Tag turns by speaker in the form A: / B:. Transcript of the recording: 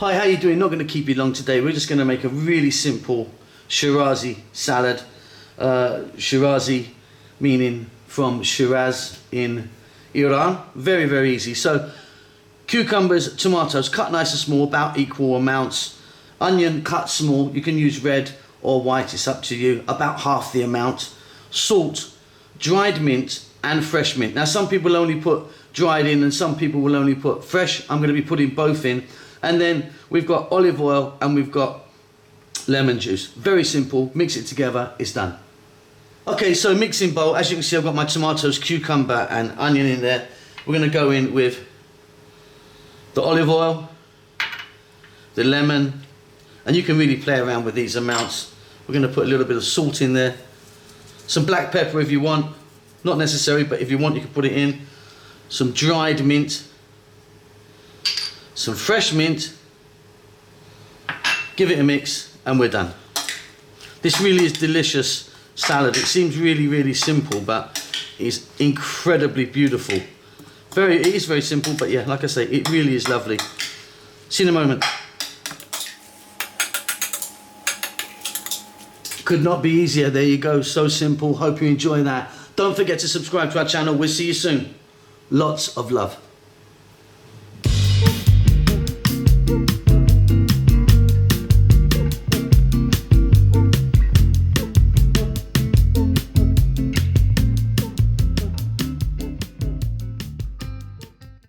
A: Hi, how you doing? Not going to keep you long today. We're just going to make a really simple Shirazi salad. Shirazi meaning from Shiraz in Iran. Very, very easy. So cucumbers, tomatoes cut nice and small, about equal amounts. Onion cut small. You can use red or white, it's up to you. About half the amount. Salt, dried mint and fresh mint. Now some people only put dried in and some people will only put fresh. I'm going to be putting both in. And then we've got olive oil and we've got lemon juice. Very simple. Mix it together. It's done. Okay, so mixing bowl. As you can see, I've got my tomatoes, cucumber and onion in there. We're going to go in with the olive oil, the lemon, and you can really play around with these amounts. We're going to put a little bit of salt in there. Some black pepper if you want. Not necessary, but if you want, you can put it in. Some dried mint. Some fresh mint, give it a mix and we're done. This really is delicious salad. It seems really, really simple, but it's incredibly beautiful. It is very simple, but yeah, like I say, it really is lovely. See you in a moment. Could not be easier. There you go, so simple. Hope you enjoy that. Don't forget to subscribe to our channel. We'll see you soon. Lots of love.